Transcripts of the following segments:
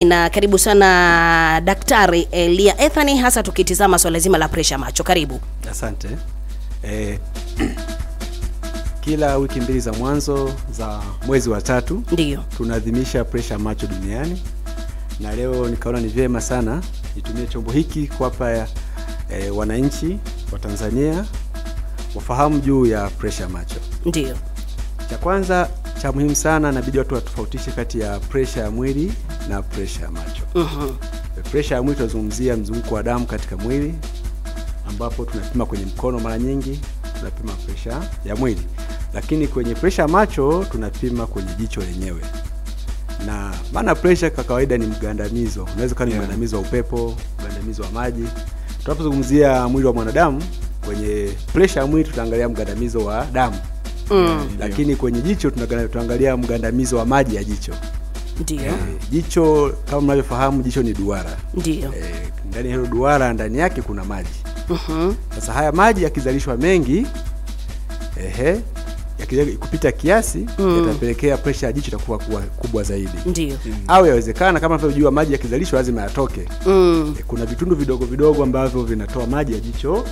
Na karibu sana Daktari Elia Ethani, hasa tukitizama swala zima la pressure macho. Karibu. Asante. Kila wiki mbili za mwanzo za mwezi wa 3 ndio tunaadhimisha pressure macho duniani, na leo nikaona ni vyema sana nitumie chombo hiki kuwapa wananchi wa Tanzania wafahamu juu ya pressure macho. Ndio. Cha kwanza cha muhimu sana, inabidi watu watofautishe kati ya pressure ya mwili na pressure ya macho. Pressure ya mwili tunazungumzia mzunguko wa damu katika mwili, ambapo tunapima kwenye mkono, mara nyingi tunapima pressure ya mwili. Lakini kwenye pressure ya macho tunapima kwenye jicho lenyewe. Na maana pressure kwa kawaida ni mgandamizo. Unaweza kuwa ni mgandamizo wa upepo, mgandamizo wa maji. Tunapozungumzia mwili wa mwanadamu, kwenye pressure ya mwili tutaangalia mgandamizo wa damu. Lakini kwenye jicho tunaangalia mgandamizo wa maji ya jicho. Ndio. Jicho kama mnavyofahamu, jicho ni duara. Ndio. Ndani ya duara, ndani yake kuna maji. Sasa haya maji yakizalishwa mengi, kupita kiasi, yatapelekea pressure ya jicho itakuwa kubwa zaidi. Ndio. Au yawezekana, kama tunavyojua, maji yakizalishwa lazima yatoke. Kuna vitundu vidogo vidogo ambavyo vinatoa maji ya jicho,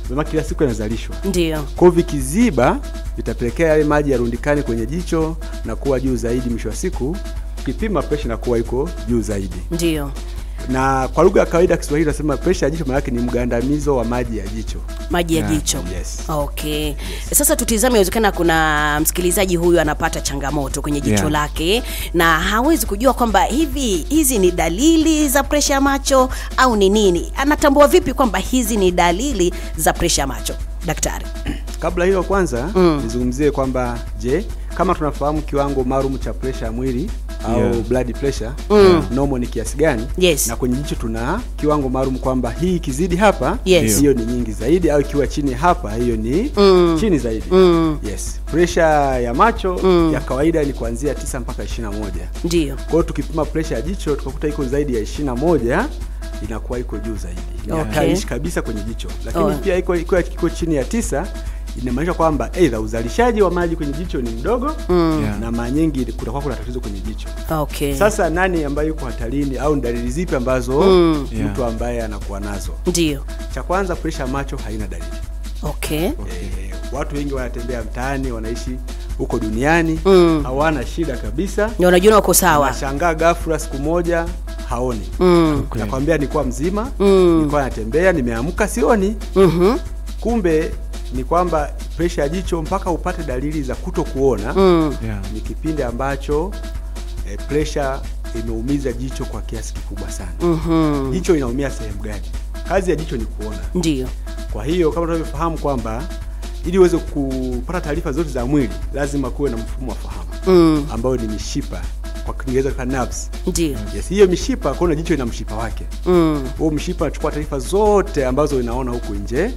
kama kila siku yanazalishwa. Ndio. Kwa vikiziba, vitapelekea yale maji yarundikane kwenye jicho na kuwa juu zaidi. Mwisho wa siku ukipima pressure na kuwa iko juu zaidi. Ndio. Na kwa lugha ya kawaida Kiswahili tunasema pressure ya jicho maana yake ni mgandamizo wa maji ya jicho. Maji ya jicho. Yes. Okay. Yes. Sasa tutizame, inawezekana kuna msikilizaji huyu anapata changamoto kwenye jicho lake na hawezi kujua kwamba hizi ni dalili za pressure ya macho au ni nini. Anatambua vipi kwamba hizi ni dalili za pressure ya macho, daktari? Kabla hilo kwanza nizungumzie kwamba kama tunafahamu kiwango maalum cha pressure ya mwili au blood pressure, normal ni kiasi gani? Na kwenye jicho tuna kiwango maalum kwamba hii ikizidi hapa, hiyo ni nyingi zaidi, au ikiwa chini hapa, hiyo ni chini zaidi. Pressure ya macho ya kawaida ni kuanzia 9 mpaka 21. Ndio. Kwa hiyo tukipima pressure ya jicho tukakuta iko zaidi ya 21, inakuwa iko juu zaidi. Ni hatari kabisa kwenye jicho. Lakini pia iko chini ya 9, inamaanisha kwamba aidha uzalishaji wa maji kwenye jicho ni mdogo, na mara nyingi kutakuwa kuna tatizo kwenye jicho. Sasa nani ambaye yuko hatarini, au dalili zipi ambazo mtu ambaye anakuwa nazo? Ndio. Cha kwanza, pressure macho haina dalili. Watu wengi wanatembea mtaani, wanaishi huko duniani, hawana shida kabisa. Ni wanajiona wako sawa. Nashangaa ghafla siku moja haoni. Nakwambia nilikuwa mzima, nilikuwa natembea, nimeamka sioni. Kumbe ni kwamba pressure ya jicho mpaka upate dalili za kutokuona ni kipindi ambacho pressure imeumiza jicho kwa kiasi kikubwa sana. Jicho inaumia sehemu gani? Kazi ya jicho ni kuona. Ndio. Kwa hiyo kama tunavyofahamu kwamba ili uweze kupata taarifa zote za mwili lazima kuwe na mfumo wa fahamu ambao ni mishipa, kwa Kiingereza kwa nerves. Ndio. Hiyo mishipa, kuna jicho ina mshipa wake. Huo mshipa unachukua taarifa zote ambazo inaona huku nje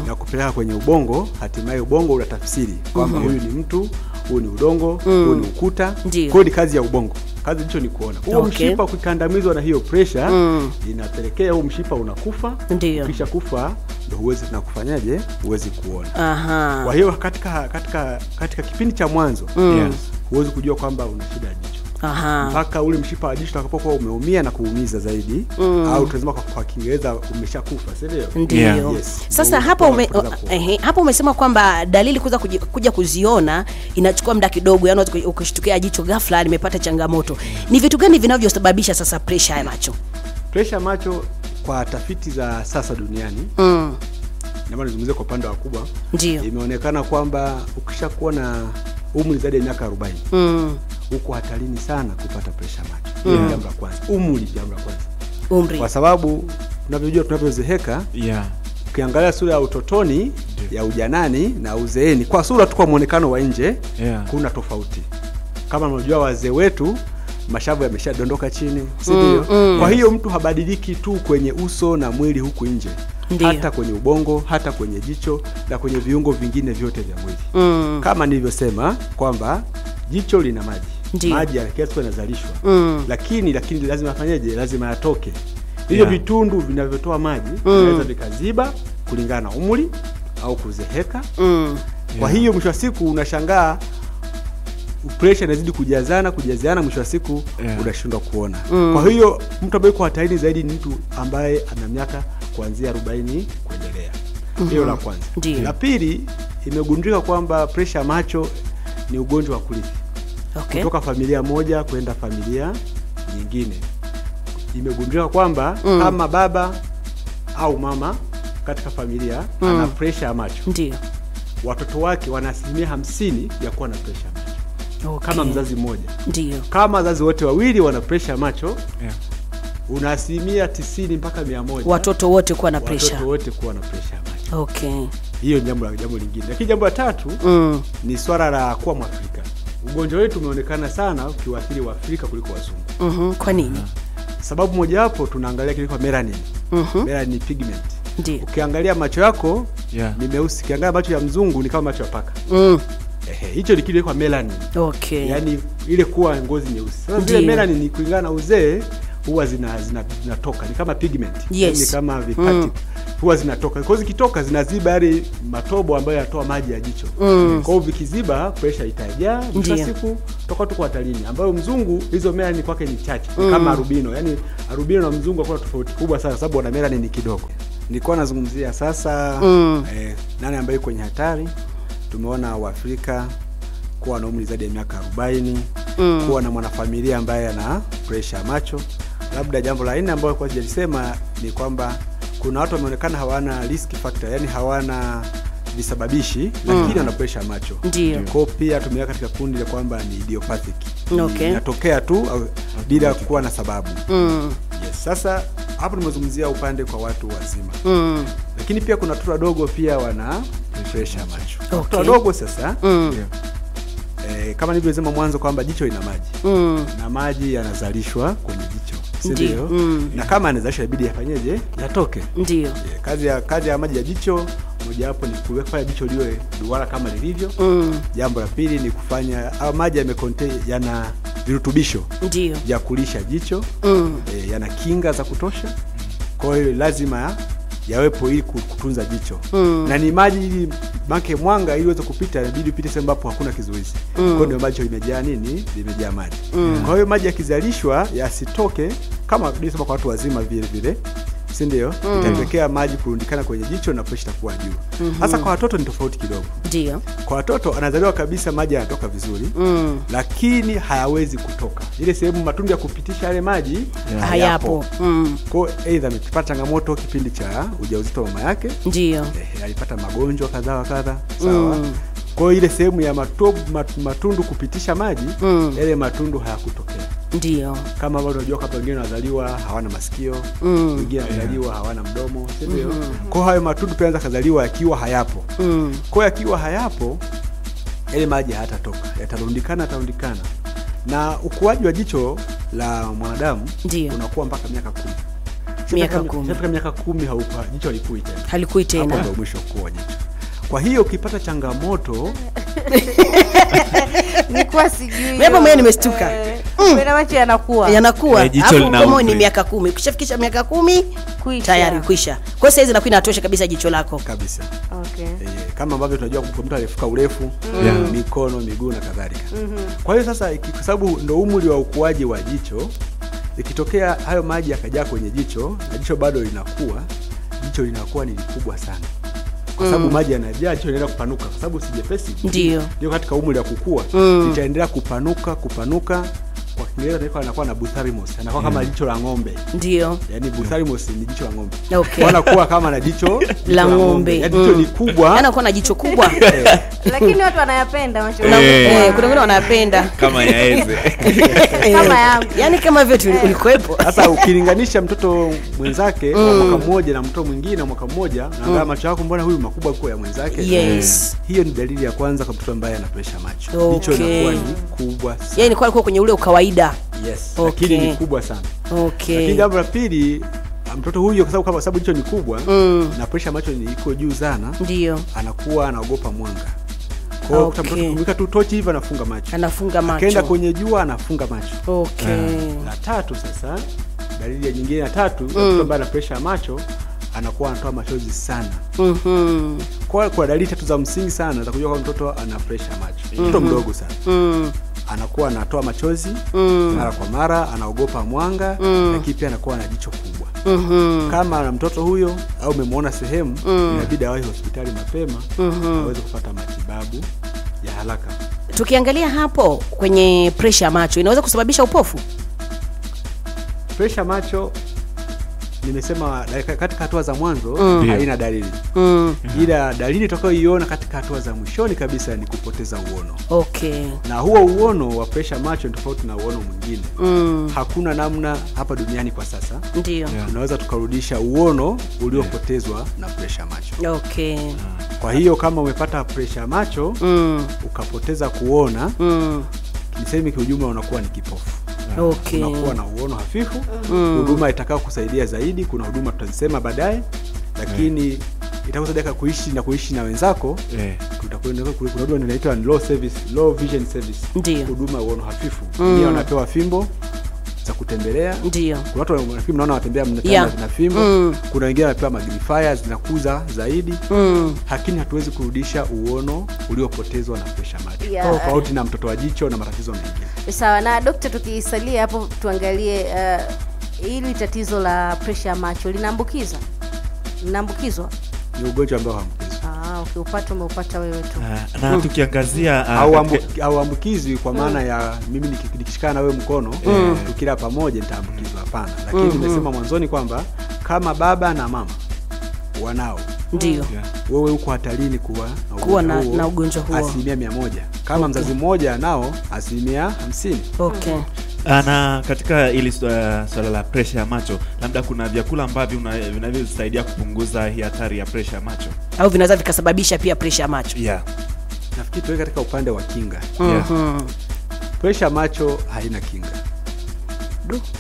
na kupeleka kwenye ubongo. Hatimaye ubongo unatafsiri kwamba huyu ni mtu, huyu ni udongo, huyu ni ukuta. Kwa ni kazi ya ubongo. Kazi jicho ni kuona. Huo mshipa ukikandamizwa na hiyo pressure, inapelekea huo mshipa unakufa. Kisha kufa ndio huwezi na kufanyaje? Huwezi kuona. Kwa hiyo katika kipindi cha mwanzo huwezi kujua kwamba una shida ya jicho. Mpaka ule mshipa wa jicho utakapokuwa umeumia na kuumiza zaidi, au tunasema kwa Kiingereza umeshakufa, sio ndio? Sasa hapo umesema kwamba dalili kuja kuziona inachukua muda kidogo, yani ukishtukia jicho ghafla limepata changamoto. Ni vitu gani vinavyosababisha sasa pressure ya macho? Pressure ya macho kwa tafiti za sasa duniani, na nazungumzia kwa upande wa kubwa, imeonekana kwamba ukishakuwa na umri zaidi ya miaka 40, uko hatarini sana kupata pressure macho. Jambo la kwanza, jambo la kwanza. Kwa sababu tunavyojua tunavyozeheka, ukiangalia sura ya utotoni, ya ujanani na uzeeni, kwa sura tu, kwa muonekano wa nje, kuna tofauti. Kama unajua wazee wetu mashavu yameshadondoka chini, sio? Kwa hiyo mtu habadiliki tu kwenye uso na mwili huku nje. Hata kwenye ubongo, hata kwenye jicho na kwenye viungo vingine vyote vya mwili. Kama nilivyosema kwamba jicho lina maji. Maji ya kiasi yanazalishwa. Lakini lazima afanyeje? Lazima yatoke. Hiyo vitundu vinavyotoa maji vinaweza vikaziba kulingana na umri au kuzeheka. Kwa hiyo mwisho wa siku unashangaa pressure inazidi kujaziana, mwisho wa siku unashindwa kuona. Kwa hiyo mtu ambaye yuko hatarini zaidi ni mtu ambaye ana miaka kuanzia 40 kuendelea. Hiyo la kwanza. La pili, imegundulika kwamba pressure macho ni ugonjwa wa kurithi. Kutoka familia moja kwenda familia nyingine. Imegundulika kwamba kama baba au mama katika familia ana pressure ya macho, watoto wake wana 50% ya kuwa na pressure ya macho. Kama mzazi mmoja. Kama wazazi wote wawili wana pressure ya macho, una 90 mpaka 100 watoto wote kuwa na pressure. Watoto wote kuwa na pressure ya macho. Hiyo jambo lingine. Lakini jambo la tatu ni swala la kuwa Mwafrika. Ugonjwa wetu umeonekana sana ukiwaathiri Waafrika kuliko wazungu. Kwa nini? Sababu moja hapo tunaangalia kile kwa melanin. Melanin pigment. Ukiangalia macho yako ni meusi, ukiangalia macho ya mzungu ni kama macho ya paka. Hicho ni kile kwa melanin. Yaani ile kuwa ngozi nyeusi. Sasa zile melanin ni kulingana na uzee huwa zinatoka, ni kama pigment. Ni kama vipati. Huwa zinatoka. Kwa hiyo zikitoka zinaziba yale matobo ambayo yanatoa maji ya jicho. Kwa hiyo vikiziba pressure itajaa, mwisho siku tutakuwa tuko hatarini. Ambayo mzungu hizo melanin kwake ni chache, kama albino. Yaani albino na mzungu hakuna tofauti kubwa sana sababu wana melanin ni kidogo. Nilikuwa nazungumzia sasa nani ambaye kwenye hatari. Tumeona Waafrika kuwa na umri zaidi ya miaka 40, kuwa na mwanafamilia ambaye ana pressure macho. Labda jambo la nne ambalo kwa sijalisema ni kwamba kuna watu wameonekana hawana risk factor, yani hawana visababishi lakini wana pressure macho. Kwa pia tumeweka katika kundi la kwamba ni idiopathic. Inatokea tu bila kuwa na sababu. Sasa hapo nimezungumzia upande kwa watu wazima. Lakini pia kuna watoto wadogo pia wana pressure macho. Watoto wadogo sasa kama nilivyosema mwanzo kwamba jicho ina maji. Na maji yanazalishwa kwenye jicho. Ndio. Na kama anazalisha inabidi yafanyeje? Yatoke. Kazi ya maji ya jicho moja hapo ni kufanya jicho liwe duara kama lilivyo. Jambo la pili ni kufanya maji yana virutubisho vya kulisha jicho. Yana kinga za kutosha. Kwa hiyo lazima yawepo ili kutunza jicho. Na ni maji ili make mwanga ili uweze kupita inabidi upite sehemu ambapo hakuna kizuizi. Kwa hiyo ndio maji limejaa nini? Limejaa maji. Kwa hiyo maji yakizalishwa yasitoke kama nilisema kwa watu wazima vile. Si ndio? Itapelekea maji kurundikana kwenye jicho na pressure itakuwa juu. Sasa kwa watoto ni tofauti kidogo. Kwa watoto anazaliwa kabisa maji yanatoka vizuri. Lakini hayawezi kutoka. Ile sehemu matundu ya kupitisha yale maji hayapo. Kwa either amepata changamoto kipindi cha ujauzito wa mama yake. Alipata magonjwa kadha. Sawa. Kwa ile sehemu ya matundu kupitisha maji, yale matundu hayakutokea. Kama wao unajua kama wengine wanazaliwa hawana masikio, wengine wanazaliwa hawana mdomo, sivyo? Kwa hayo matundu pia yanaweza kuzaliwa yakiwa hayapo. Kwa yakiwa hayapo, yale maji hayatatoka, yatarundikana. Na ukuaji wa jicho la mwanadamu unakuwa mpaka miaka 10. Mpaka miaka 10 jicho halikui tena. Hapo ndio mwisho kwa jicho. Kwa hiyo ukipata changamoto nilikuwa sijui. Mimi mwenyewe nimestuka. Kuna macho yanakuwa. Hapo kama ni miaka 10, ukishafikisha miaka 10 tayari kuisha. Kwa hiyo inakuwa inatosha kabisa jicho lako. Kabisa. Kama ambavyo tunajua mtu alifuka urefu, mikono, miguu na kadhalika. Kwa hiyo sasa kwa sababu ndio umri wa ukuaji wa jicho, ikitokea hayo maji yakajaa kwenye jicho, na jicho bado linakuwa, jicho linakuwa ni kubwa sana. Kwa sababu maji yanajaa, jicho linaendelea kupanuka kwa sababu si jepesi. Ndio katika umri wa kukua, litaendelea kupanuka. Kwa Kiingereza anakuwa na butharimos, anakuwa kama jicho la ng'ombe. Yaani butharimos ni jicho la ng'ombe. Wanakuwa kama na jicho la ng'ombe. Yaani jicho ni kubwa. Anakuwa na jicho kubwa. Lakini watu wanayapenda macho. Kuna wengine wanayapenda kama yaeze. Kama yangu. Yaani kama vile ulikuepo. Sasa ukilinganisha mtoto mwenzake wa mwaka mmoja na mtoto mwingine wa mwaka mmoja, naangalia macho yako mbona huyu makubwa kuliko ya mwenzake. Hiyo ni dalili ya kwanza kwa mtoto ambaye ana pressure macho. Jicho linakuwa ni kubwa sana. Yaani kwa kwenye ule kawaida. Lakini ni kubwa sana. Lakini jambo la pili, mtoto huyo kwa sababu jicho ni kubwa na pressure macho ni iko juu sana, anakuwa anaogopa mwanga. Kwa hiyo mtoto tu tochi hivi anafunga macho. Akaenda kwenye jua anafunga macho. La tatu sasa, dalili nyingine ya tatu, mtoto ambaye ana pressure ya macho anakuwa anatoa machozi sana. Kwa dalili tatu za msingi sana za kujua kwa mtoto ana pressure ya macho. Mtoto mdogo sana. anakuwa anatoa machozi mara kwa mara, anaogopa mwanga, lakini pia anakuwa na jicho kubwa. Kama na mtoto huyo au umemwona sehemu, inabidi awahi hospitali mapema aweze kupata matibabu ya haraka. Tukiangalia hapo kwenye pressure macho, inaweza kusababisha upofu? Pressure macho nimesema katika hatua za mwanzo haina dalili. Ila dalili utakayoiona katika hatua za mwishoni kabisa ni kupoteza uono. Okay. Na huo uono wa pressure macho ni tofauti na uono mwingine. Hakuna namna hapa duniani kwa sasa. Ndio. Tunaweza tukarudisha uono uliopotezwa na pressure macho. Okay. Kwa hiyo kama umepata pressure macho ukapoteza kuona, niseme kwa ujumla unakuwa ni kipofu. Okay. Unakuwa na uono hafifu. Huduma itakao kusaidia zaidi, kuna huduma tutazisema baadaye, lakini itakusaidia kuishi na wenzako. Tutakwenda kuna huduma inaitwa low vision service. Huduma uono hafifu. Ni wanapewa fimbo za kutembelea. Ndio. Kuna watu wanafikiri mnaona watembea na fimbo. Kuna wengine wanapewa magnifiers zinakuza zaidi. Lakini hatuwezi kurudisha uono uliopotezwa na pressure macho. Tofauti na mtoto wa jicho na matatizo mengine. Sawa. Na daktari, tukisalia hapo tuangalie hili tatizo la pressure macho linaambukizwa? Ni ugonjwa ambao haambukizwi. Ukiupata umeupata wewe tu. Na tukiangazia hauambukizwi kwa maana ya mimi nikishikana na wewe mkono tukila pamoja nitaambukizwa, hapana. Lakini nimesema mwanzoni kwamba kama baba na mama wanao, ndio wewe uko hatarini kuwa na ugonjwa huo 100%. Kama mzazi mmoja nao 50%. Okay. Na katika ili swala la pressure ya macho, labda kuna vyakula ambavyo vinavyosaidia kupunguza hii hatari ya pressure ya macho au vinaweza vikasababisha pia pressure ya macho? Nafikiri tuwe katika upande wa kinga. Pressure ya macho haina kinga.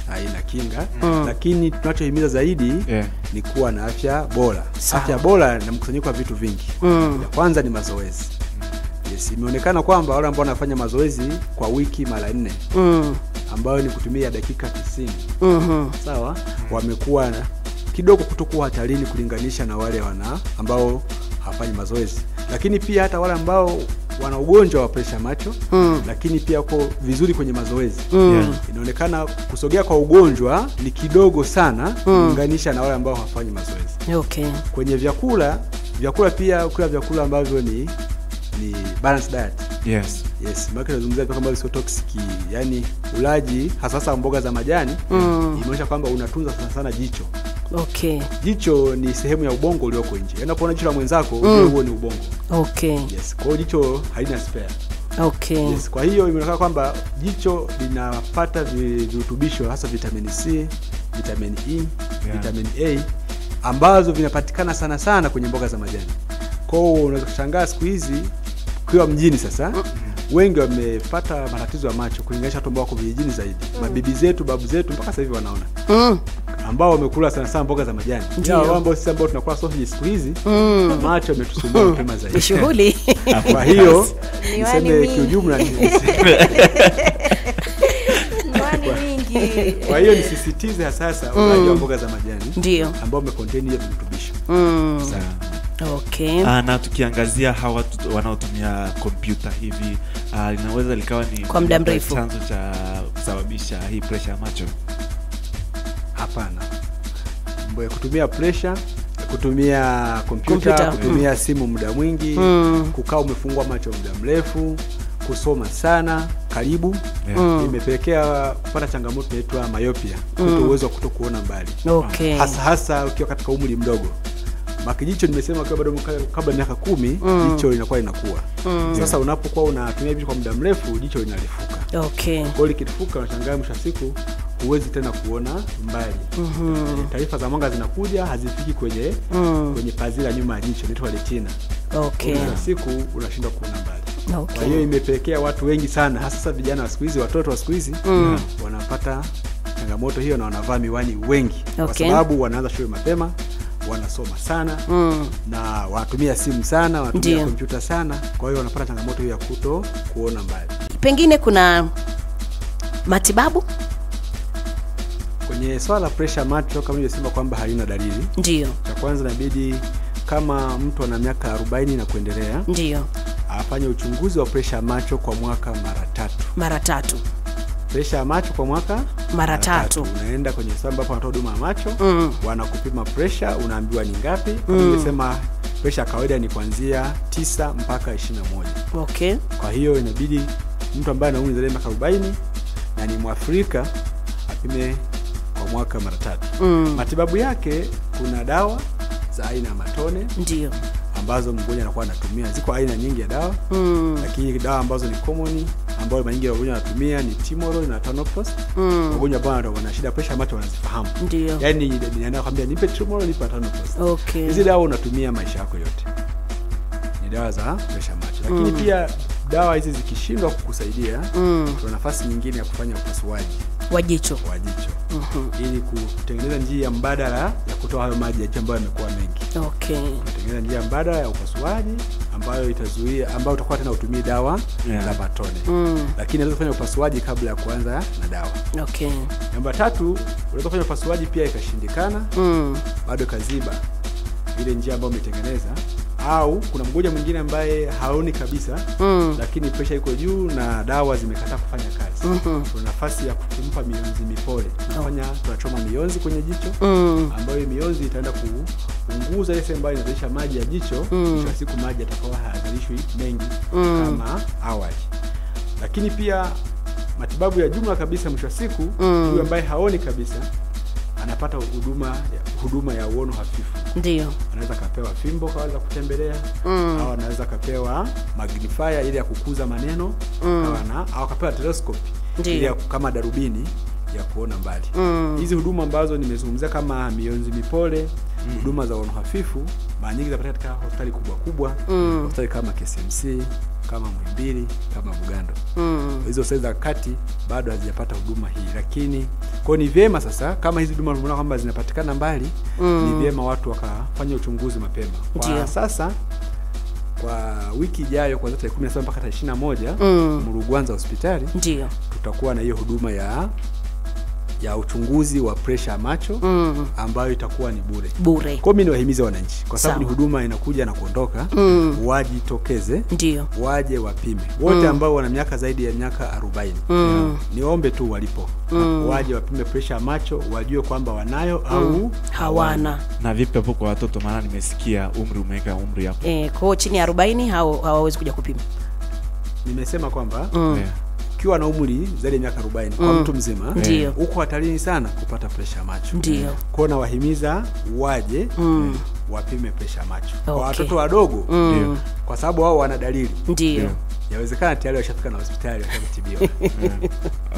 Haina kinga. Lakini tunachohimiza zaidi ni kuwa na afya bora. Afya bora na mkusanyiko wa vitu vingi. Ya kwanza ni mazoezi. Imeonekana kwamba wale ambao wanafanya mazoezi kwa wiki mara 4 ambayo ni kutumia dakika 90, sawa, wamekuwa kidogo kutokuwa hatarini kulinganisha na wale ambao hawafanyi mazoezi. Lakini pia hata wale ambao wana ugonjwa wa pressure macho lakini pia uko vizuri kwenye mazoezi, inaonekana kusogea kwa ugonjwa ni kidogo sana kulinganisha na wale ambao hawafanyi mazoezi. Okay. Kwenye vyakula pia kula vyakula ambavyo ni balanced diet. Yes. Maana tunazungumzia vyakula ambavyo sio toxic, yani ulaji hasa mboga za majani inaonyesha kwamba unatunza sana jicho. Okay. Jicho ni sehemu ya ubongo ulioko nje. Unapoona jicho la mwenzako huo ni ubongo. Okay. Kwa hiyo jicho halina spare. Okay. Kwa hiyo imeonekana kwamba jicho linapata virutubisho hasa vitamin C, vitamin E, vitamin A ambazo vinapatikana sana kwenye mboga za majani. Kwa hiyo unaweza kushangaa siku hizi kwa mjini sasa wengi wamepata matatizo ya macho kulinganisha watu ambao wako vijijini zaidi. Mabibi zetu, babu zetu mpaka sasa hivi wanaona. Ambao wamekula sana mboga za majani. Wao ambao sisi ambao tunakula sausage siku hizi macho yametusumbua mapema zaidi. Shughuli. Kwa hiyo niseme kiujumla ni mingi. Kwa hiyo nisisitize sasa ulaji wa mboga za majani ndio ambao umecontain hiyo virutubisho. Okay. Na tukiangazia hawa wanaotumia kompyuta hivi, linaweza likawa ni kwa muda mrefu chanzo cha kusababisha hii pressure ya macho? Hapana. Mambo ya kutumia pressure, kutumia kompyuta, kutumia simu muda mwingi, kukaa umefungua macho muda mrefu, kusoma sana karibu imepelekea kupata changamoto inaitwa myopia, uwezo wa kutokuona mbali. Okay. Hasa ukiwa katika umri mdogo. Makijicho nimesema kwa bado kabla miaka 10 jicho linakuwa linakuwa. Sasa unapokuwa unatumia jicho kwa muda mrefu jicho linalifuka. Okay. Kwa hiyo likifuka unashangaa mwisho siku huwezi tena kuona mbali. Taarifa za mwanga zinakuja hazifiki kwenye pazia nyuma ya jicho, inaitwa retina. Okay. Kwa siku unashindwa kuona mbali. Okay. Kwa hiyo imepelekea watu wengi sana hasa vijana wa siku hizi, watoto wa siku hizi wanapata changamoto hiyo na wanavaa miwani wengi. Kwa sababu wanaanza shule mapema, wanasoma sana na wanatumia simu sana, wanatumia kompyuta sana. Kwa hiyo wanapata changamoto hiyo ya kuona mbali. Pengine kuna matibabu kwenye swala la pressure macho kama nilivyosema kwamba halina dalili. Ndio. Cha kwanza inabidi kama mtu ana miaka 40 na kuendelea ndio afanye uchunguzi wa pressure macho kwa mwaka mara 3. Mara 3. Presha ya macho kwa mwaka mara 3. Unaenda kwenye samba ambapo wanatoa huduma ya macho, wanakupima presha, unaambiwa ni ngapi. Kama nimesema presha kawaida ni kuanzia 9 mpaka 21. Okay. Kwa hiyo inabidi mtu ambaye ana umri zaidi ya miaka 40 na ni Mwafrika apime kwa mwaka mara 3. Matibabu yake kuna dawa za aina ya matone. Ndio. Ambazo mgonjwa anakuwa anatumia. Ziko aina nyingi ya dawa. Lakini dawa ambazo ni common ambazo mara nyingi wagonjwa wanatumia ni Timolol na Tanoprost. Wagonjwa ambao wana shida pressure macho wanazifahamu. Ndio. Yaani ninaenda kwambia nipe Timolol, nipe Tanoprost. Okay. Hizi dawa unatumia maisha yako yote. Ni dawa za pressure macho. Lakini pia dawa hizi zikishindwa kukusaidia, tuna nafasi nyingine ya kufanya upasuaji wa jicho. Ili kutengeneza njia mbadala ya kutoa hayo maji ya jicho ambayo yamekuwa mengi. Okay. Kutengeneza njia mbadala ya upasuaji ambayo itazuia, ambayo utakuwa tena utumii dawa za matone. Lakini unaweza kufanya upasuaji kabla ya kuanza na dawa. Okay. Namba 3, unaweza kufanya upasuaji pia ikashindikana, bado kaziba ile njia ambayo umetengeneza. Au kuna mgonjwa mwingine ambaye haoni kabisa, lakini pressure iko juu na dawa zimekataa kufanya kazi. Kuna nafasi ya kumpa mionzi mipole. Tunachoma mionzi kwenye jicho, ambayo mionzi itaenda kupunguza ile sehemu ambayo inazalisha maji ya jicho. Kwa siku maji yatakuwa hayazalishwi mengi kama awali. Lakini pia matibabu ya jumla kabisa, mwisho wa siku huyu ambaye haoni kabisa anapata huduma ya uono hafifu. Ndio. Anaweza kapewa fimbo kwa ajili ya kutembelea, au anaweza kapewa magnifier ili ya kukuza maneno, au kapewa telescope ili kama darubini ya kuona mbali. Hizi huduma ambazo nimezungumzia kama mionzi mipole, huduma za uono hafifu, mara nyingi zinapatikana katika hospitali kubwa, hospitali kama KCMC, kama Muhimbili, kama Bugando. Hizo sasa za kati bado hazijapata huduma hii, lakini kwa ni vyema sasa kama hizi huduma tunaona kwamba zinapatikana mbali, ni vyema watu wakafanya uchunguzi mapema. Kwa sasa kwa wiki ijayo kuanzia tarehe 17 mpaka tarehe 21 Murugwanza hospitali ndio tutakuwa na hiyo huduma ya uchunguzi wa pressure ya macho ambayo itakuwa ni bure. Kwa mimi niwahimize wananchi, kwa sababu ni huduma inakuja na kuondoka, wajitokeze, ndio waje wapime. Wote ambao wana miaka zaidi ya miaka 40. Niombe tu walipo waje wapime pressure ya macho, wajue kwamba wanayo au hawana. Na vipi hapo kwa watoto, maana nimesikia umri hapo. Kwa chini ya 40 hawawezi kuja kupima. Nimesema kwamba ukiwa na umri zaidi ya miaka 40 kwa mtu mzima, uko hatarini sana kupata pressure ya macho. Ndio. Kwa na wahimiza waje wapime pressure ya macho. Kwa watoto wadogo, kwa sababu wao wana dalili. Ndio. Yawezekana tayari washafika na hospitali wakatibiwa.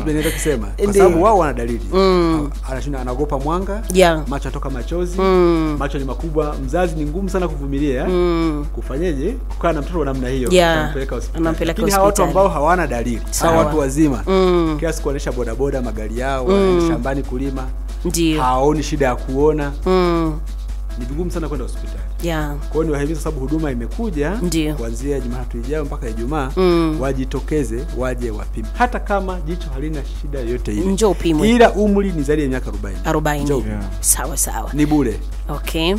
Ndio kusema kwa sababu wao wana dalili. Anashinda, anaogopa mwanga, macho yanatoka machozi, macho ni makubwa, mzazi ni ngumu sana kuvumilia. Kufanyeje? Kukaa na mtoto wa namna hiyo, kumpeleka hospitali. Lakini hawa watu ambao hawana dalili, sawa, watu wazima, kila siku wanaendesha bodaboda, magari yao, wanaenda shambani kulima, hawaoni shida ya kuona, ni vigumu sana kwenda hospitali. Kwa hiyo ni wahimiza, sababu huduma imekuja kuanzia Jumatatu ijayo mpaka Ijumaa, wajitokeze waje wapime. Hata kama jicho halina shida yoyote ile, njoo upimwe. Ila umri ni zaidi ya miaka 40. Sawa sawa. Ni bure. Okay.